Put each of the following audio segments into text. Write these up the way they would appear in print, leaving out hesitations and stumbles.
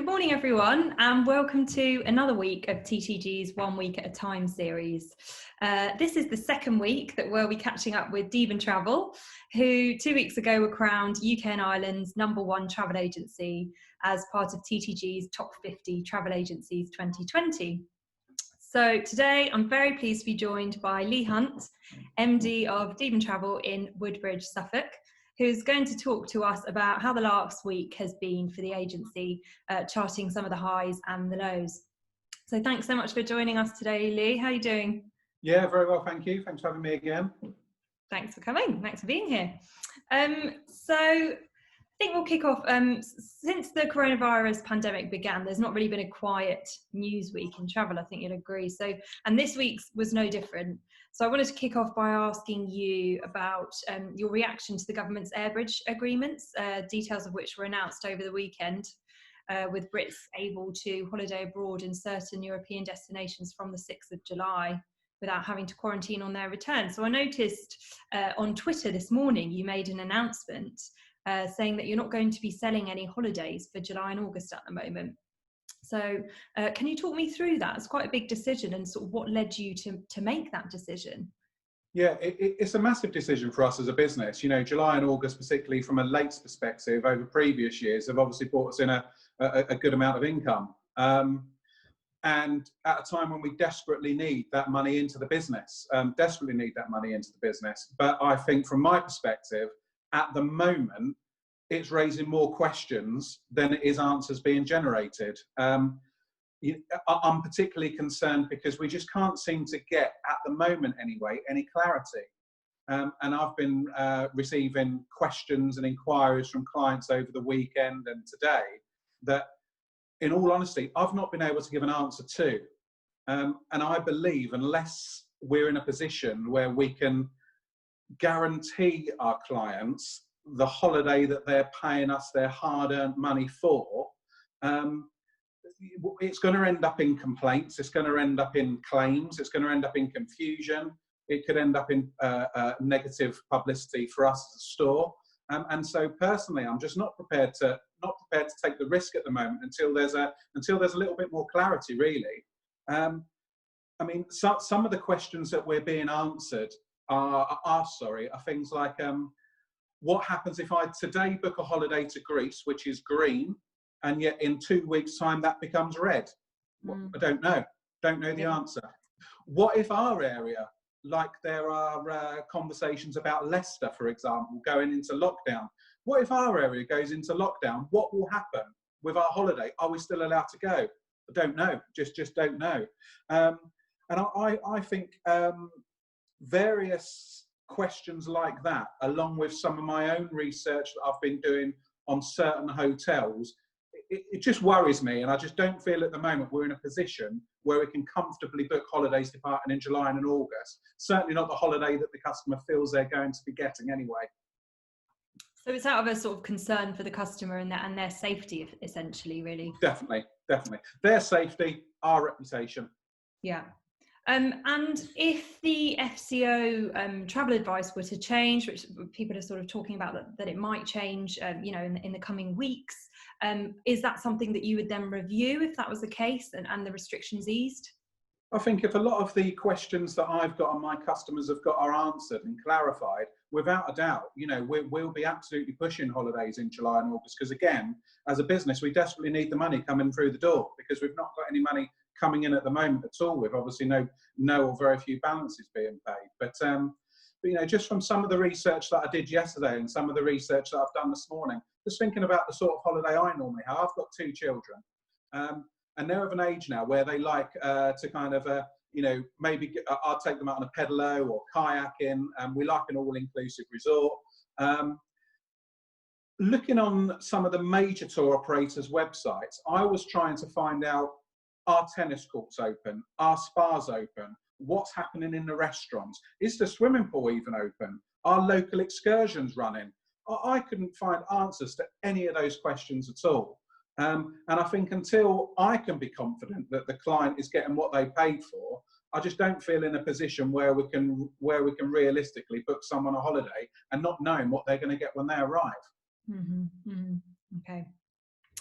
morning, everyone, and welcome to another week of TTG's One Week at a Time series. This is the second week that we'll be catching up with Deben Travel, who 2 weeks ago were crowned UK and Ireland's #1 travel agency as part of TTG's Top 50 Travel Agencies 2020. So today I'm very pleased to be joined by Lee Hunt, MD of Deben Travel in Woodbridge, Suffolk, who's going to talk to us about how the last week has been for the agency, charting some of the highs and the lows. So thanks so much for joining us today, Lee. How are you doing? Yeah, very well, thank you. Thanks for having me again. Thanks for coming. Thanks for being here. So I think we'll kick off. Since the coronavirus pandemic began, there's not really been a quiet news week in travel, I think you'll agree. So, and this week's was no different. So I wanted to kick off by asking you about your reaction to the government's airbridge agreements, details of which were announced over the weekend, with Brits able to holiday abroad in certain European destinations from the 6th of July without having to quarantine on their return. So I noticed on Twitter this morning you made an announcement saying that you're not going to be selling any holidays for July and August at the moment. So can you talk me through that? It's quite a big decision, and sort of what led you to make that decision? Yeah, it's a massive decision for us as a business. You know, July and August, particularly from a lates perspective over previous years, have obviously brought us in a good amount of income. And at a time when we desperately need that money into the business, But I think from my perspective, at the moment, it's raising more questions than it is answers being generated. I'm particularly concerned because we just can't seem to get, at the moment anyway, any clarity. And I've been receiving questions and inquiries from clients over the weekend and today that, in all honesty, I've not been able to give an answer to. And I believe unless we're in a position where we can guarantee our clients the holiday that they're paying us their hard-earned money for, it's going to end up in complaints, it's going to end up in claims, it's going to end up in confusion, it could end up in negative publicity for us as a store. And so personally, I'm just not prepared to take the risk at the moment until there's a little bit more clarity, really. I mean, some of the questions that we're being answered are things like, what happens if I today book a holiday to Greece, which is green, and yet in 2 weeks' time that becomes red? I don't know the answer. What if our area, like there are conversations about Leicester, for example, going into lockdown. What if our area goes into lockdown? What will happen with our holiday? Are we still allowed to go? I don't know, just don't know. And I think various questions like that, along with some of my own research that I've been doing on certain hotels, it just worries me, and I just don't feel at the moment we're in a position where we can comfortably book holidays departing in July and in August. Certainly not the holiday that the customer feels they're going to be getting anyway. So it's out of a sort of concern for the customer and their safety, essentially, really. Definitely. Their safety, our reputation. Yeah. And if the FCO travel advice were to change, which people are sort of talking about that it might change, in the coming weeks, is that something that you would then review if that was the case and the restrictions eased? I think if a lot of the questions that I've got and my customers have got are answered and clarified, without a doubt, we'll be absolutely pushing holidays in July and August, because again, as a business, we desperately need the money coming through the door, because we've not got any money coming in at the moment at all, with obviously no or very few balances being paid. But just from some of the research that I did yesterday and some of the research that I've done this morning, just thinking about the sort of holiday I normally have. I've got 2 children, and they're of an age now where they like to kind of maybe I'll take them out on a pedalo or kayaking, and we like an all-inclusive resort. Looking on some of the major tour operators' websites, I was trying to find out, are tennis courts open? Are spas open? What's happening in the restaurants? Is the swimming pool even open? Are local excursions running? I couldn't find answers to any of those questions at all. And I think until I can be confident that the client is getting what they paid for, I just don't feel in a position where we can realistically book someone a holiday and not knowing what they're going to get when they arrive. Mm-hmm. Mm-hmm. Okay.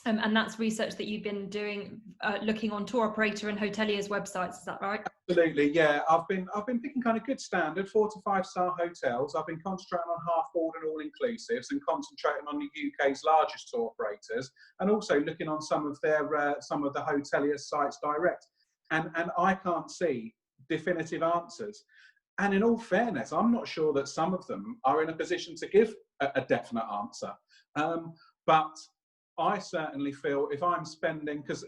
And that's research that you've been doing, looking on tour operator and hoteliers' websites. Is that right? Absolutely, yeah. I've been picking kind of good standard 4 to 5 star hotels. I've been concentrating on half board and all inclusives, and concentrating on the UK's largest tour operators, and also looking on some of the hoteliers' sites direct. And I can't see definitive answers. And in all fairness, I'm not sure that some of them are in a position to give a definite answer. But I certainly feel if I'm spending, because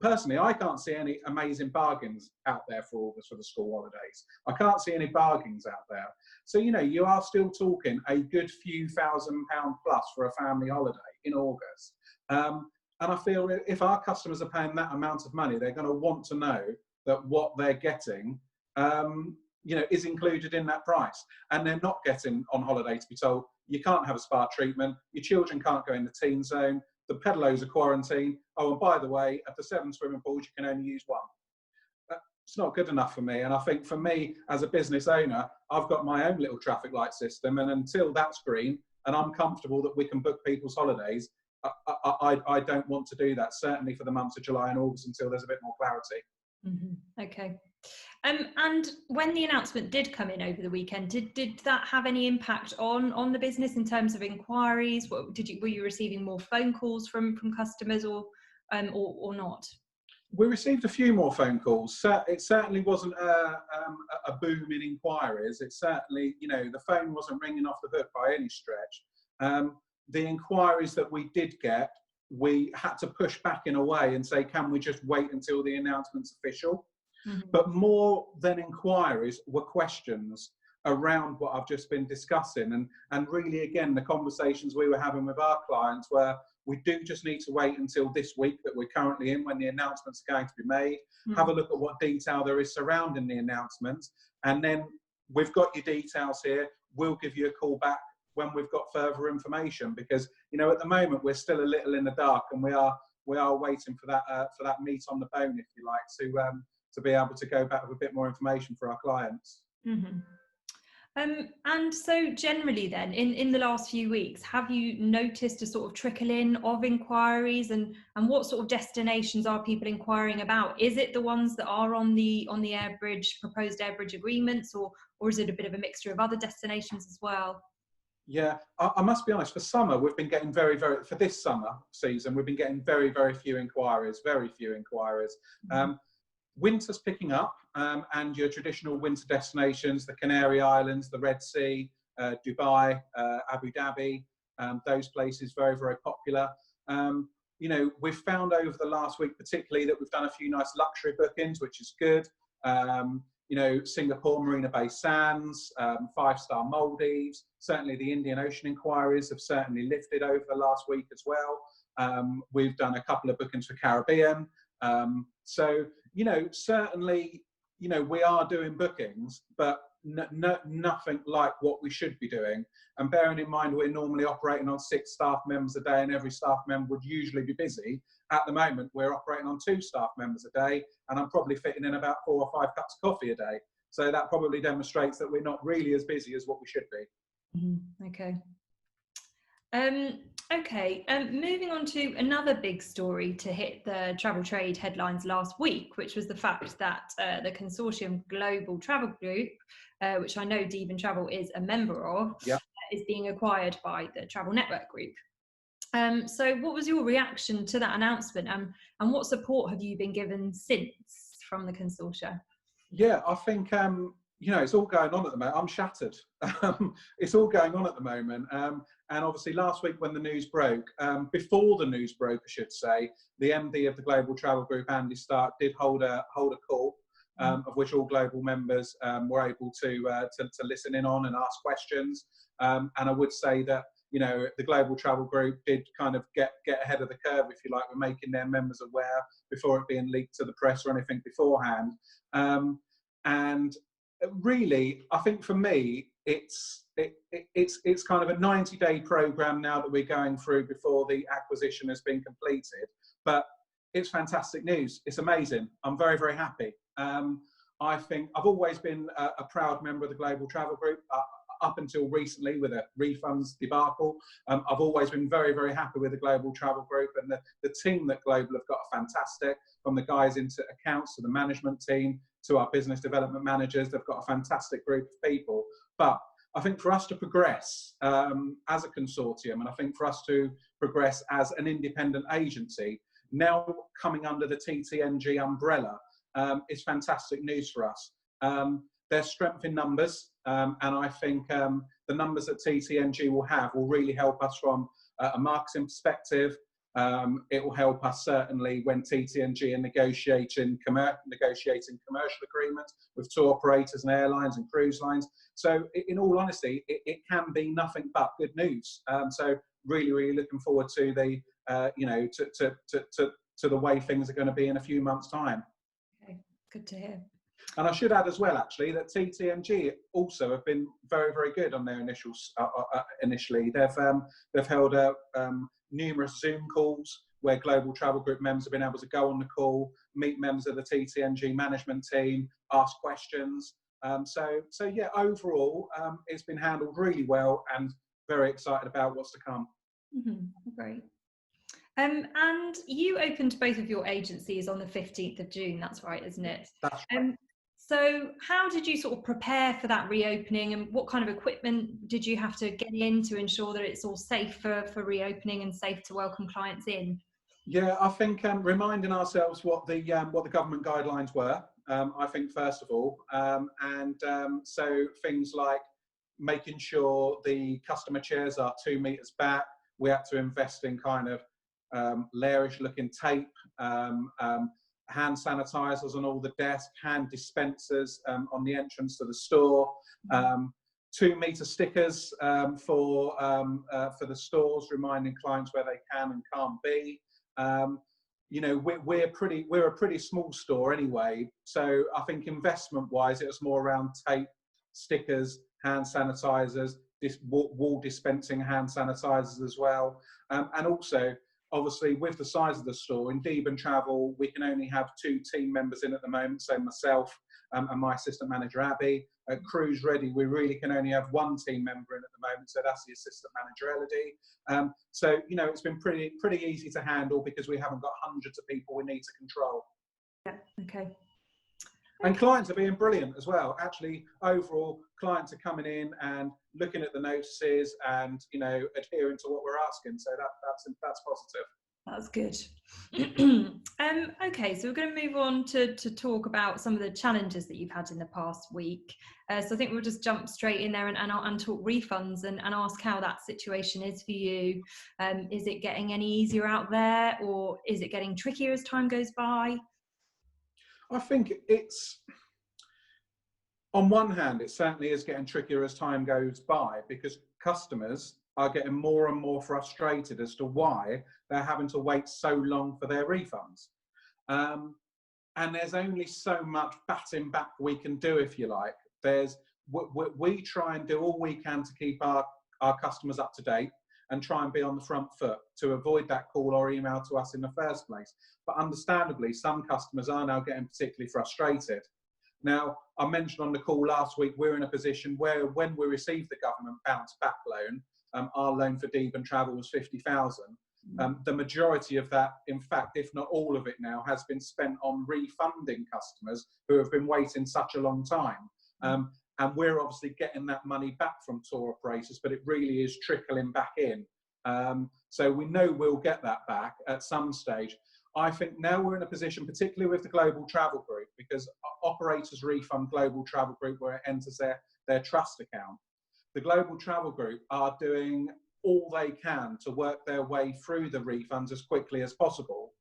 personally, I can't see any amazing bargains out there for August for the school holidays. I can't see any bargains out there. So, you are still talking a good few £1,000 plus for a family holiday in August. And I feel if our customers are paying that amount of money, they're going to want to know that what they're getting, is included in that price. And they're not getting on holiday to be told, you can't have a spa treatment, your children can't go in the teen zone, the pedalos are quarantined. Oh, and by the way, of the 7 swimming pools, you can only use 1. It's not good enough for me. And I think for me, as a business owner, I've got my own little traffic light system. And until that's green and I'm comfortable that we can book people's holidays, I don't want to do that, certainly for the months of July and August, until there's a bit more clarity. Mm-hmm. Okay. And when the announcement did come in over the weekend, did that have any impact on the business in terms of inquiries? Were you receiving more phone calls from customers or not? We received a few more phone calls. It certainly wasn't a boom in inquiries. It certainly, the phone wasn't ringing off the hook by any stretch. The inquiries that we did get, we had to push back in a way and say, can we just wait until the announcement's official? Mm-hmm. But more than inquiries were questions around what I've just been discussing. And really, again, the conversations we were having with our clients were, we do just need to wait until this week that we're currently in, when the announcements are going to be made, have a look at what detail there is surrounding the announcements. And then we've got your details here. We'll give you a call back when we've got further information, because, at the moment we're still a little in the dark, and we are waiting for that meat on the bone, if you like, to be able to go back with a bit more information for our clients. Mm-hmm. And so generally then, in the last few weeks, have you noticed a sort of trickle in of inquiries, and what sort of destinations are people inquiring about? Is it the ones that are on the proposed air bridge agreements, or is it a bit of a mixture of other destinations as well? Yeah, I must be honest, for summer, we've been getting for this summer season, we've been getting very, very few inquiries, Mm-hmm. Winter's picking up, and your traditional winter destinations, the Canary Islands, the Red Sea, Dubai, Abu Dhabi, those places, very, very popular. We've found over the last week particularly that we've done a few nice luxury bookings, which is good. Singapore Marina Bay Sands, 5-star Maldives. Certainly the Indian Ocean inquiries have certainly lifted over the last week as well. We've done a couple of bookings for Caribbean. Certainly, we are doing bookings, but nothing like what we should be doing. And bearing in mind, we're normally operating on 6 staff members a day, and every staff member would usually be busy. At the moment, we're operating on 2 staff members a day, and I'm probably fitting in about 4 or 5 cups of coffee a day. So that probably demonstrates that we're not really as busy as what we should be. Mm-hmm. Okay. Moving on to another big story to hit the travel trade headlines last week, which was the fact that the consortium Global Travel Group, which I know Deben Travel is a member of, is being acquired by the Travel Network Group. So what was your reaction to that announcement, and what support have you been given since from the consortia? Yeah, I think, it's all going on at the moment. I'm shattered. It's all going on at the moment. And obviously last week when the news broke, before the news broke, I should say, the MD of the Global Travel Group, Andy Stark, did hold a call, of which all global members were able to listen in on and ask questions. And I would say that, the Global Travel Group did kind of get ahead of the curve, if you like, with making their members aware before it being leaked to the press or anything beforehand. And really, I think for me, it's kind of a 90-day program now that we're going through before the acquisition has been completed. But it's fantastic news. It's amazing. I'm very, very happy. I think I've always been a proud member of the Global Travel Group. up until recently with a Refunds debacle. I've always been very, very happy with the Global Travel Group, and the team that Global have got are fantastic, from the guys into accounts to the management team to our business development managers. They've got a fantastic group of people. But I think for us to progress as a consortium, and I think for us to progress as an independent agency, now coming under the TTNG umbrella, is fantastic news for us. There's strength in numbers, and I think the numbers that TTNG will have will really help us from a marketing perspective. It will help us certainly when TTNG are negotiating commercial agreements with tour operators and airlines and cruise lines. So in all honesty, it can be nothing but good news. So really, really looking forward to the to the way things are going to be in a few months' time. Okay, good to hear. And I should add as well, actually, that TTNG also have been very, very good on their initially. They've held numerous Zoom calls where Global Travel Group members have been able to go on the call, meet members of the TTNG management team, ask questions. So yeah, overall, it's been handled really well, and very excited about what's to come. Great. And you opened both of your agencies on the 15th of June, that's right, isn't it? That's right. So how did you sort of prepare for that reopening, and what kind of equipment did you have to get in to ensure that it's all safe for reopening and safe to welcome clients in? Yeah, I think reminding ourselves what the government guidelines were, I think, first of all, so things like making sure the customer chairs are 2 meters back. We had to invest in kind of lairish looking tape, hand sanitizers on all the desks, hand dispensers on the entrance to the store, 2 meter stickers for the stores, reminding clients where they can and can't be. You know, we're a pretty small store anyway, so I think investment wise it was more around tape, stickers, hand sanitizers, wall dispensing hand sanitizers as well, and also obviously with the size of the store in Deben Travel, we can only have 2 team members in at the moment, so myself and my assistant manager Abby. At Cruise Ready, we really can only have 1 team member in at the moment, so that's the assistant manager Elodie. So you know, it's been pretty easy to handle because we haven't got hundreds of people we need to control. Yeah. Okay. And clients are being brilliant as well. Actually, overall, clients are coming in and looking at the notices and, you know, adhering to what we're asking. So that's positive. That's good. Okay, so we're going to move on to talk about some of the challenges that you've had in the past week. So I think we'll just jump straight in there and talk refunds and ask how that situation is for you. Is it getting any easier out there, or is it getting trickier as time goes by? I think it's, on one hand, it certainly is getting trickier as time goes by because customers are getting more and more frustrated as to why they're having to wait so long for their refunds. And there's only so much batting back we can do, if you like. We try and do all we can to keep our customers up to date and try and be on the front foot to avoid that call or email to us in the first place. But understandably, some customers are now getting particularly frustrated. Now, I mentioned on the call last week, we're in a position where when we received the government bounce back loan, our loan for Deben Travel was 50,000. The majority of that, in fact, if not all of it now, has been spent on refunding customers who have been waiting such a long time. And we're obviously getting that money back from tour operators, but it really is trickling back in. So we know we'll get that back at some stage. I think now we're in a position, particularly with the Global Travel Group, because operators refund Global Travel Group where it enters their trust account. The Global Travel Group are doing all they can to work their way through the refunds as quickly as possible.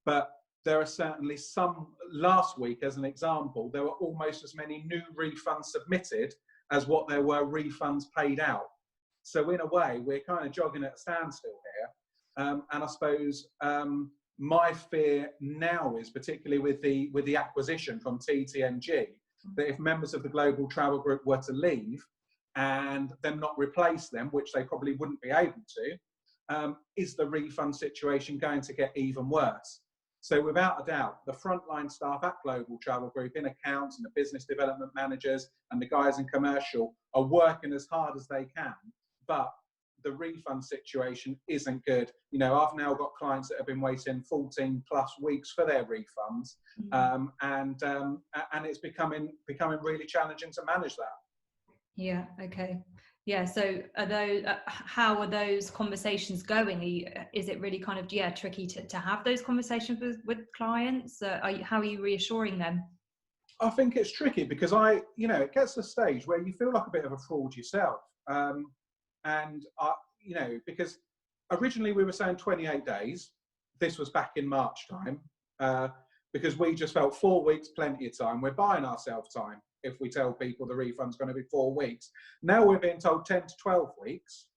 But there are certainly some, last week as an example, there were almost as many new refunds submitted as what there were refunds paid out. So in a way, we're kind of jogging at a standstill here. And I suppose my fear now is, particularly with the acquisition from TTNG, that if members of the Global Travel Group were to leave and them not replace them, which they probably wouldn't be able to, is the refund situation going to get even worse? So without a doubt, the frontline staff at Global Travel Group in accounts and the business development managers and the guys in commercial are working as hard as they can, but the refund situation isn't good. You know, I've now got clients that have been waiting 14 plus weeks for their refunds, and it's becoming really challenging to manage that. Yeah. Okay. Yeah. So are those, how are those conversations going? Is it really kind of, tricky to have those conversations with clients? How are you reassuring them? I think it's tricky because it gets to a stage where you feel like a bit of a fraud yourself. Because originally we were saying 28 days. This was back in March time, because we just felt 4 weeks, plenty of time. We're buying ourselves time if we tell people the refund's going to be 4 weeks. Now we're being told 10 to 12 weeks,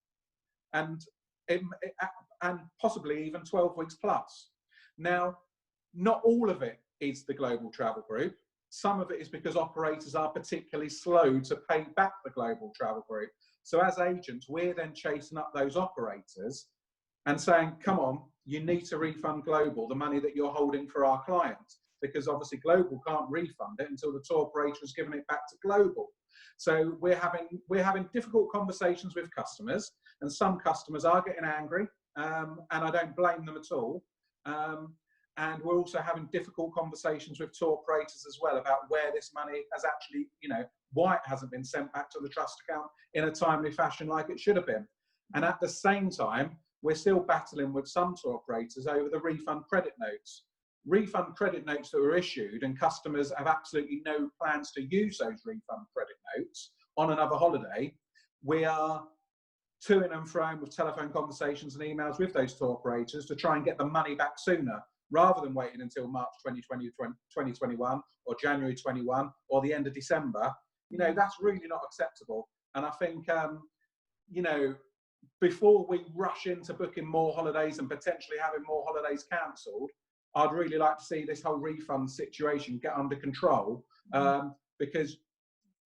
and possibly even 12 weeks plus. Now, not all of it is the Global Travel Group. Some of it is because operators are particularly slow to pay back the Global Travel Group. So as agents, we're then chasing up those operators and saying, come on, you need to refund Global the money that you're holding for our clients, because obviously Global can't refund it until the tour operator has given it back to Global. So we're having difficult conversations with customers, and some customers are getting angry, and I don't blame them at all. And we're also having difficult conversations with tour operators as well about where this money has actually, why it hasn't been sent back to the trust account in a timely fashion like it should have been. And at the same time, we're still battling with some tour operators over the refund credit notes. Refund credit notes that were issued, and customers have absolutely no plans to use those refund credit notes on another holiday. We are toing and froing with telephone conversations and emails with those tour operators to try and get the money back sooner, rather than waiting until March 2021 or January 21 or the end of December. That's really not acceptable. And I think, before we rush into booking more holidays and potentially having more holidays cancelled, I'd really like to see this whole refund situation get under control, because,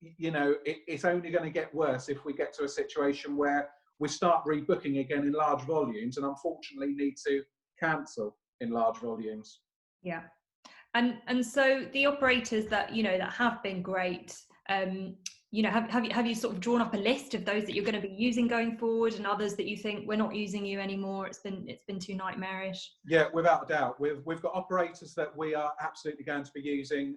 it's only going to get worse if we get to a situation where we start rebooking again in large volumes and unfortunately need to cancel in large volumes. Yeah. And so the operators that that have been great, have you sort of drawn up a list of those that you're going to be using going forward, and others that you think, we're not using you anymore, it's been too nightmarish? Yeah, without a doubt. We've got operators that we are absolutely going to be using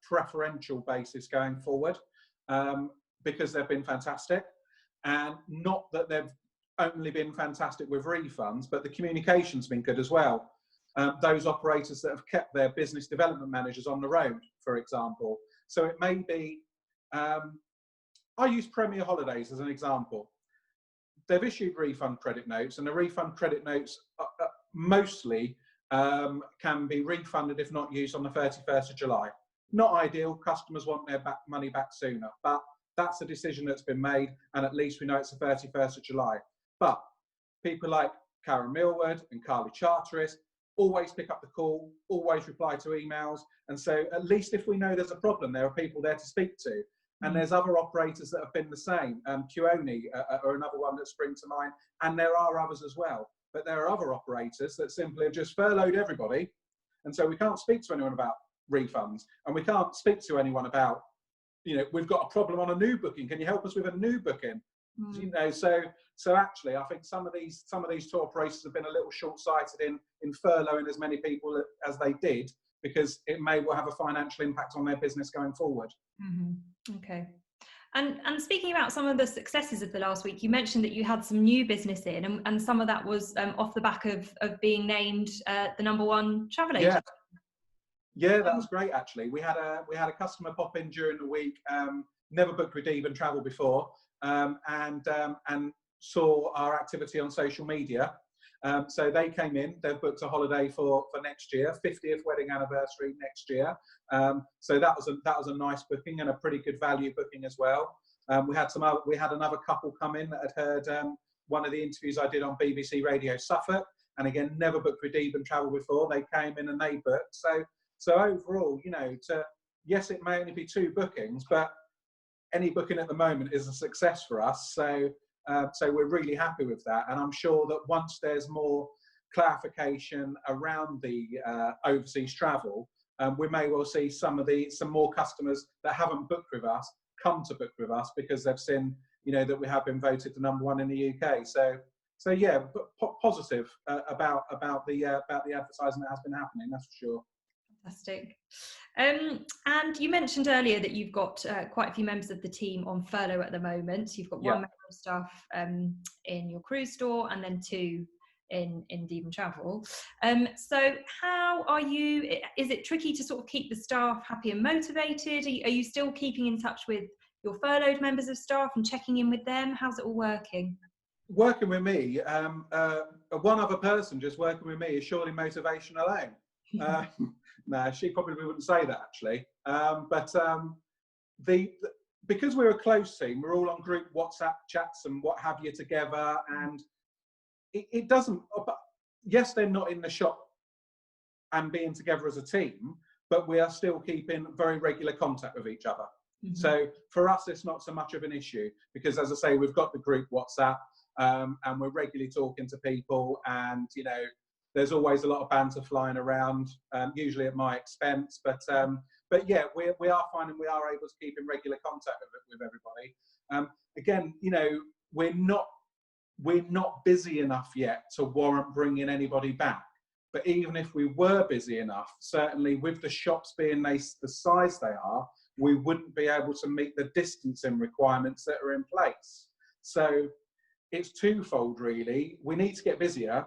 preferential basis going forward, because they've been fantastic, and not that they've only been fantastic with refunds, but the communication's been good as well. Those operators that have kept their business development managers on the road, for example. So it may be, I use Premier Holidays as an example. They've issued refund credit notes, and the refund credit notes mostly can be refunded if not used on the 31st of July. Not ideal. Customers want their money back sooner, but that's a decision that's been made, and at least we know it's the 31st of July. But people like Karen Millward and Carly Charteris always pick up the call, always reply to emails. And so at least if we know there's a problem, there are people there to speak to. And there's other operators that have been the same. Keone are another one that springs to mind. And there are others as well. But there are other operators that simply have just furloughed everybody. And so we can't speak to anyone about refunds. And we can't speak to anyone about, we've got a problem on a new booking. Can you help us with a new booking? So actually, I think some of these tour operators have been a little short-sighted in furloughing as many people as they did, because it may well have a financial impact on their business going forward. Okay. And speaking about some of the successes of the last week, you mentioned that you had some new business in, and some of that was off the back of being named the #1 travel agent. Yeah, that was great actually. We had a customer pop in during the week, never booked with Deben travel before, and saw our activity on social media. So they came in, they've booked a holiday for next year, 50th wedding anniversary next year. So that was a nice booking and a pretty good value booking as well. We had another couple come in that had heard one of the interviews I did on BBC Radio Suffolk, and again, never booked with Deben travel before. They came in and they booked. So overall, yes, it may only be 2 bookings, but any booking at the moment is a success for us. So we're really happy with that. And I'm sure that once there's more clarification around the overseas travel, we may well see some more customers that haven't booked with us come to book with us because they've seen, you know, that we have been voted the #1 in the UK. So yeah, but positive about the advertising that has been happening. That's for sure. Fantastic. And you mentioned earlier that you've got quite a few members of the team on furlough at the moment. You've got one member of staff in your cruise store, and then 2 in Deben Travel. So how are you? Is it tricky to sort of keep the staff happy and motivated? Are you still keeping in touch with your furloughed members of staff and checking in with them? How's it all working? Working with me, one other person just working with me is surely motivation alone. No, she probably wouldn't say that actually. Because we're a close team, we're all on group WhatsApp chats and what have you together, and it doesn't. Yes, they're not in the shop and being together as a team, but we are still keeping very regular contact with each other. Mm-hmm. So for us, it's not so much of an issue because, as I say, we've got the group WhatsApp. And we're regularly talking to people, and you know, there's always a lot of banter flying around, usually at my expense. But yeah, we are finding we are able to keep in regular contact with everybody. Again, you know, we're not busy enough yet to warrant bringing anybody back. But even if we were busy enough, certainly with the shops being the size they are, we wouldn't be able to meet the distancing requirements that are in place. So it's twofold, really. We need to get busier,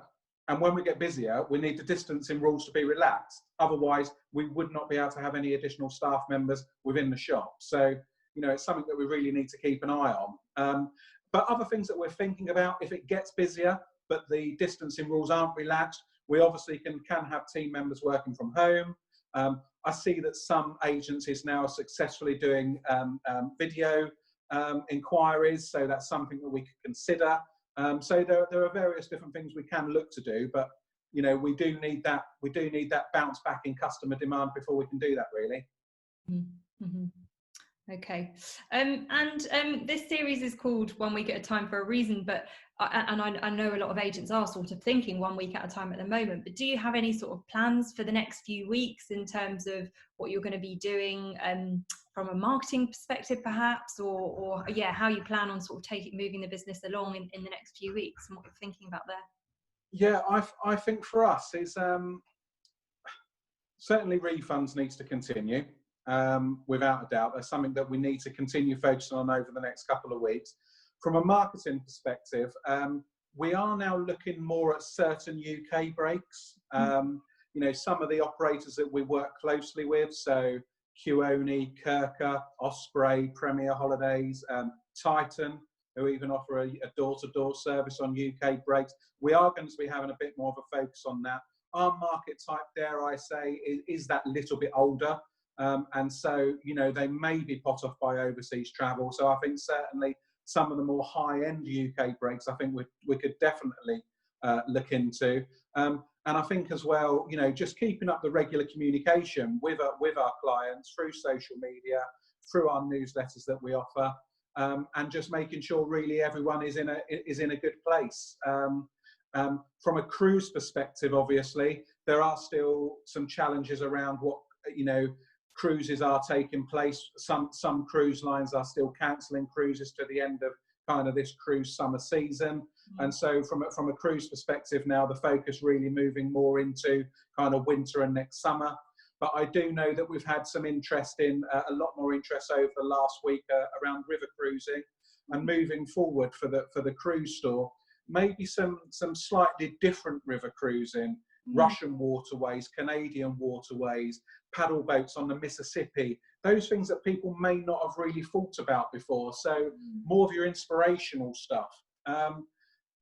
and when we get busier, we need the distancing rules to be relaxed. Otherwise, we would not be able to have any additional staff members within the shop. So, you know, it's something that we really need to keep an eye on. But other things that we're thinking about, if it gets busier, but the distancing rules aren't relaxed, we obviously can have team members working from home. I see that some agencies now are successfully doing video inquiries, so that's something that we could consider. So there are various different things we can look to do, but you know, we do need that bounce back in customer demand before we can do that, really. Mm-hmm. Okay, and this series is called 1 week at a time for a reason, but I know a lot of agents are sort of thinking 1 week at a time at the moment, but do you have any sort of plans for the next few weeks in terms of what you're going to be doing from a marketing perspective perhaps, or yeah, how you plan on sort of moving the business along in the next few weeks and what you're thinking about there? Yeah, I think for us it's certainly refunds needs to continue. Without a doubt, that's something that we need to continue focusing on over the next couple of weeks. From a marketing perspective, we are now looking more at certain UK breaks. You know, some of the operators that we work closely with, so Keone, Kirker, Osprey, Premier Holidays, Titan, who even offer a door-to-door service on UK breaks. We are going to be having a bit more of a focus on that. Our market type, dare I say, is that little bit older. And so, you know, they may be put off by overseas travel. So I think certainly some of the more high-end UK breaks, I think we could definitely look into. And I think as well, you know, just keeping up the regular communication with our clients through social media, through our newsletters that we offer, and just making sure really everyone is in a good place. From a cruise perspective, obviously, there are still some challenges around what, you know, cruises are taking place. Some cruise lines are still cancelling cruises to the end of kind of this cruise summer season. And so from a cruise perspective now, the focus really moving more into kind of winter and next summer. But I do know that we've had some interest in, a lot more interest over the last week around river cruising, and moving forward for the cruise store, maybe some slightly different river cruising. Russian waterways, Canadian waterways, paddle boats on the Mississippi, those things that people may not have really thought about before. So more of your inspirational stuff.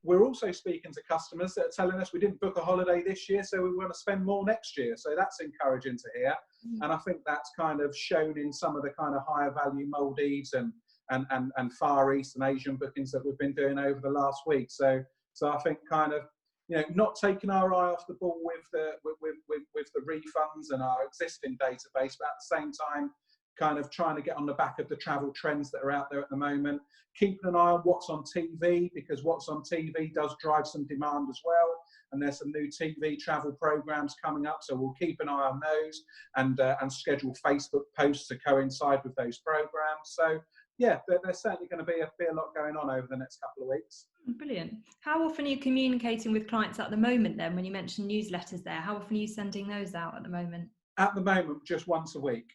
We're also speaking to customers that are telling us we didn't book a holiday this year, so we want to spend more next year. So that's encouraging to hear. And I think that's kind of shown in some of the kind of higher value Maldives and Far East and Asian bookings that we've been doing over the last week. So I think kind of, you know, not taking our eye off the ball with the refunds and our existing database, but at the same time, kind of trying to get on the back of the travel trends that are out there at the moment. Keeping an eye on what's on TV, because what's on TV does drive some demand as well. and there's some new TV travel programs coming up, so we'll keep an eye on those and schedule Facebook posts to coincide with those programs. So yeah, there's certainly going to be a lot going on over the next couple of weeks. Brilliant. How often are you communicating with clients at the moment then, when you mentioned newsletters there? How often are you sending those out at the moment? At the moment, just once a week,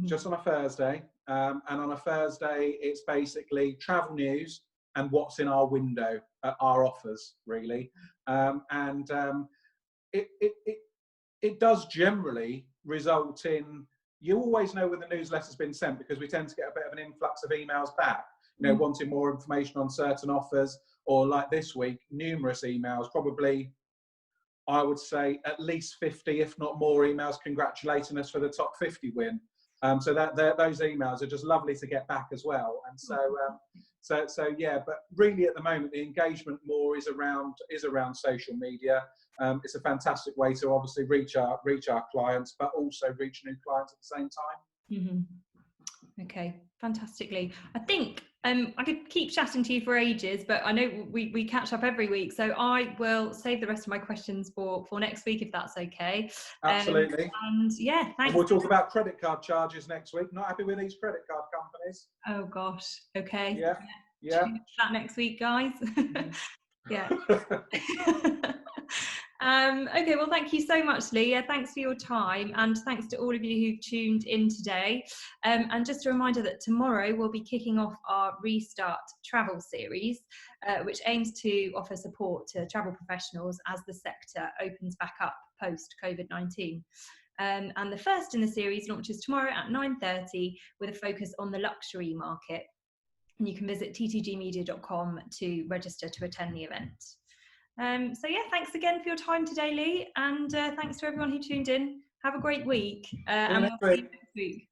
just on a Thursday. And on a Thursday, it's basically travel news and what's in our window, our offers, really. It does generally result in, you always know when the newsletter's been sent, because we tend to get a bit of an influx of emails back, wanting more information on certain offers, or like this week, numerous emails, probably, I would say at least 50, if not more emails congratulating us for the top 50 win. So those emails are just lovely to get back as well. And so yeah, but really at the moment, the engagement more is around social media. It's a fantastic way to obviously reach our clients, but also reach new clients at the same time. Okay, fantastically. I think I could keep chatting to you for ages, but I know we catch up every week, so I will save the rest of my questions for next week, if that's okay. Absolutely. And yeah, thanks. And we'll talk about credit card charges next week. Not happy with these credit card companies. Oh gosh. Okay. Yeah. That next week, guys. Yeah. Okay, well, thank you so much, Lee. Thanks for your time, and thanks to all of you who've tuned in today. And just a reminder that tomorrow we'll be kicking off our Restart Travel series, which aims to offer support to travel professionals as the sector opens back up post-COVID-19. And the first in the series launches tomorrow at 9:30 with a focus on the luxury market. And you can visit ttgmedia.com to register to attend the event. So yeah, thanks again for your time today, Lee, and thanks to everyone who tuned in. Have a great week, and we'll see you next week.